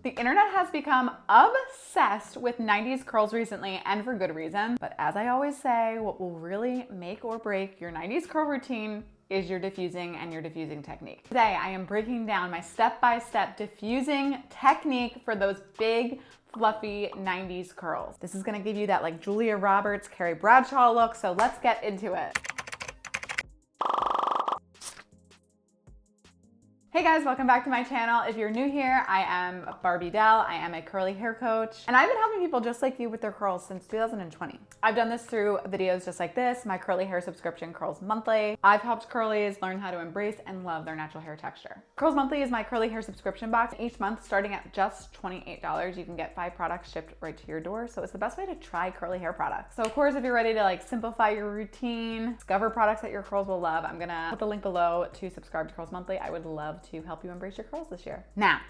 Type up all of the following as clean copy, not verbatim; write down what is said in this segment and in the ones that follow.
The internet has become obsessed with 90s curls recently, and for good reason. But as I always say, what will really make or break your 90s curl routine is your diffusing and your diffusing technique. Today, I am breaking down my step-by-step diffusing technique for those big, fluffy 90s curls. This is gonna give you that like Julia Roberts, Carrie Bradshaw look, so let's get into it. Hey guys, welcome back to my channel. If you're new here, I am Barbie Dell. I am a curly hair coach, and I've been helping people just like you with their curls since 2020. I've done this through videos just like this, my curly hair subscription, Curls Monthly. I've helped curlies learn how to embrace and love their natural hair texture. Curls Monthly is my curly hair subscription box. Each month, starting at just $28, you can get 5 products shipped right to your door. So it's the best way to try curly hair products. So of course, if you're ready to like simplify your routine, discover products that your curls will love, I'm gonna put the link below to subscribe to Curls Monthly. I would love to help you embrace your curls this year. Now,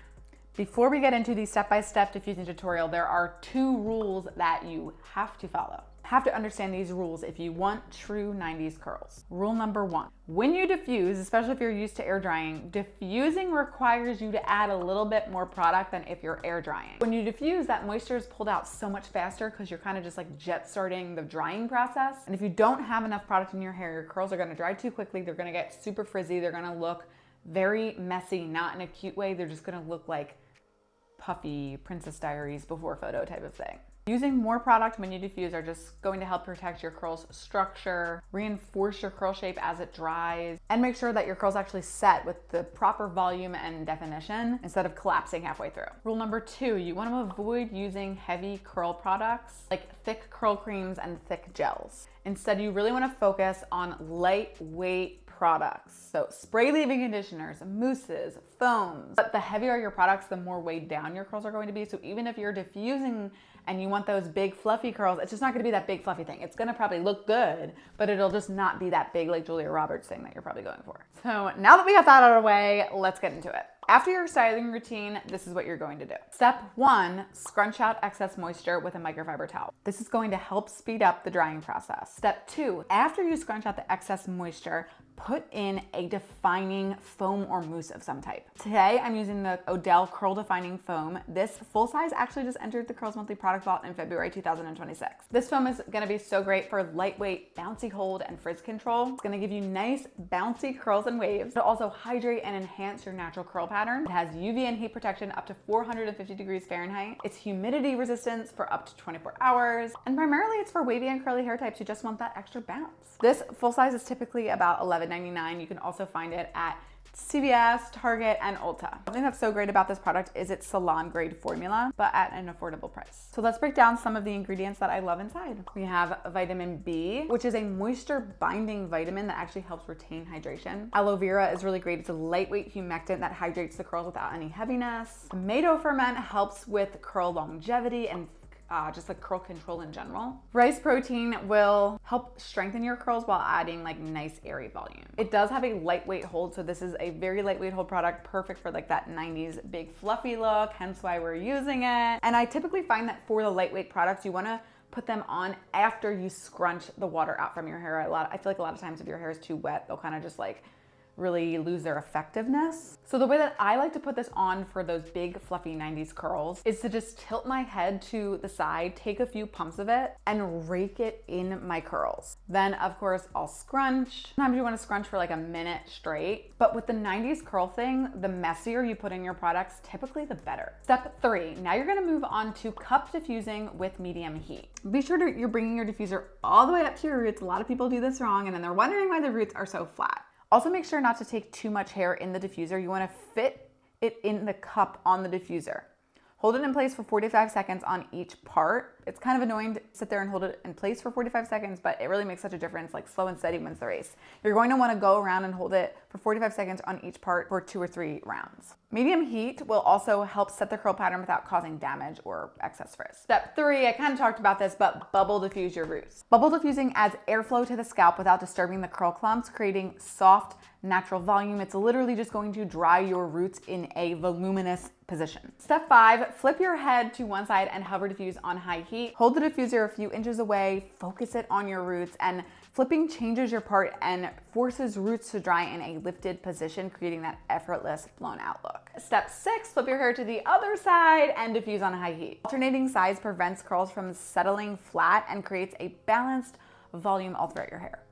before we get into the step-by-step diffusing tutorial, there are 2 rules that you have to follow. You have to understand these rules if you want true 90s curls. Rule number 1, when you diffuse, especially if you're used to air drying, diffusing requires you to add a little bit more product than if you're air drying. When you diffuse, that moisture is pulled out so much faster because you're kind of just like jet starting the drying process. And if you don't have enough product in your hair, your curls are gonna dry too quickly, they're gonna get super frizzy, they're gonna look very messy, not in a cute way. They're just gonna look like puffy Princess Diaries before photo type of thing. Using more product when you diffuse are just going to help protect your curls structure, reinforce your curl shape as it dries, and make sure that your curls actually set with the proper volume and definition instead of collapsing halfway through. Rule number 2, you want to avoid using heavy curl products like thick curl creams and thick gels. Instead, you really want to focus on lightweight products. So spray leave-in conditioners, mousses, foams. But the heavier your products, the more weighed down your curls are going to be. So even if you're diffusing and you want those big fluffy curls, it's just not gonna be that big fluffy thing. It's gonna probably look good, but it'll just not be that big like Julia Roberts thing that you're probably going for. So now that we got that out of the way, let's get into it. After your styling routine, this is what you're going to do. Step 1, scrunch out excess moisture with a microfiber towel. This is going to help speed up the drying process. Step 2, after you scrunch out the excess moisture, put in a defining foam or mousse of some type. Today, I'm using the Odele Curl Defining Foam. This full size actually just entered the Curls Monthly product vault in February 2026. This foam is gonna be so great for lightweight, bouncy hold and frizz control. It's gonna give you nice, bouncy curls and waves. It'll also hydrate and enhance your natural curl pattern. It has UV and heat protection up to 450 degrees Fahrenheit. It's humidity resistance for up to 24 hours. And primarily it's for wavy and curly hair types who just want that extra bounce. This full size is typically about $11.99. You can also find it at CVS, Target, and Ulta. Something that's so great about this product is its salon grade formula, but at an affordable price. So let's break down some of the ingredients that I love inside. We have vitamin B, which is a moisture binding vitamin that actually helps retain hydration. Aloe vera is really great. It's a lightweight humectant that hydrates the curls without any heaviness. Tomato ferment helps with curl longevity and just like curl control in general. Rice protein will help strengthen your curls while adding like nice airy volume. It does have a lightweight hold, so this is a very lightweight hold product, perfect for like that 90s big fluffy look, hence why we're using it. And I typically find that for the lightweight products, you wanna put them on after you scrunch the water out from your hair. I feel like a lot of times if your hair is too wet, they'll kind of just like really lose their effectiveness. So the way that I like to put this on for those big fluffy 90s curls is to just tilt my head to the side, take a few pumps of it, and rake it in my curls. Then of course I'll scrunch. Sometimes you want to scrunch for like a minute straight, but with the 90s curl thing, the messier you put in your products, typically the better. Step 3, now you're gonna move on to cup diffusing with medium heat. Be sure you're bringing your diffuser all the way up to your roots. A lot of people do this wrong and then they're wondering why the roots are so flat. Also make sure not to take too much hair in the diffuser. You want to fit it in the cup on the diffuser. Hold it in place for 45 seconds on each part. It's kind of annoying to sit there and hold it in place for 45 seconds, but it really makes such a difference. Like slow and steady wins the race. You're going to want to go around and hold it for 45 seconds on each part for 2 or 3 rounds. Medium heat will also help set the curl pattern without causing damage or excess frizz. Step 3, I kind of talked about this, but bubble diffuse your roots. Bubble diffusing adds airflow to the scalp without disturbing the curl clumps, creating soft, natural volume. It's literally just going to dry your roots in a voluminous position. Step 5, flip your head to one side and hover diffuse on high heat. heat. Hold the diffuser a few inches away, focus it on your roots, and flipping changes your part and forces roots to dry in a lifted position, creating that effortless blown out look. Step 6, flip your hair to the other side and diffuse on high heat. Alternating sides prevents curls from settling flat and creates a balanced volume all throughout your hair.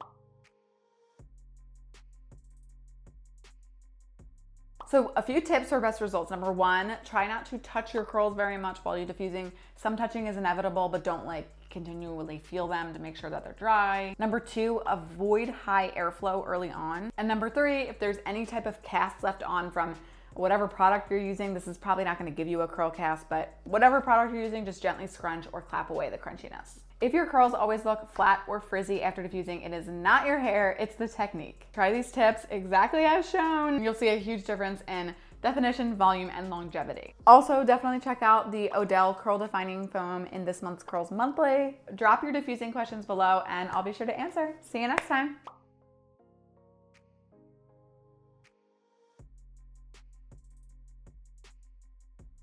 So a few tips for best results. Number 1, try not to touch your curls very much while you're diffusing. Some touching is inevitable, but don't continually feel them to make sure that they're dry. Number 2, avoid high airflow early on. And number 3, if there's any type of cast left on from whatever product you're using, this is probably not gonna give you a curl cast, but whatever product you're using, just gently scrunch or clap away the crunchiness. If your curls always look flat or frizzy after diffusing, it is not your hair, it's the technique. Try these tips exactly as shown. You'll see a huge difference in definition, volume, and longevity. Also, definitely check out the Odele Curl Defining Foam in this month's Curls Monthly. Drop your diffusing questions below and I'll be sure to answer. See you next time.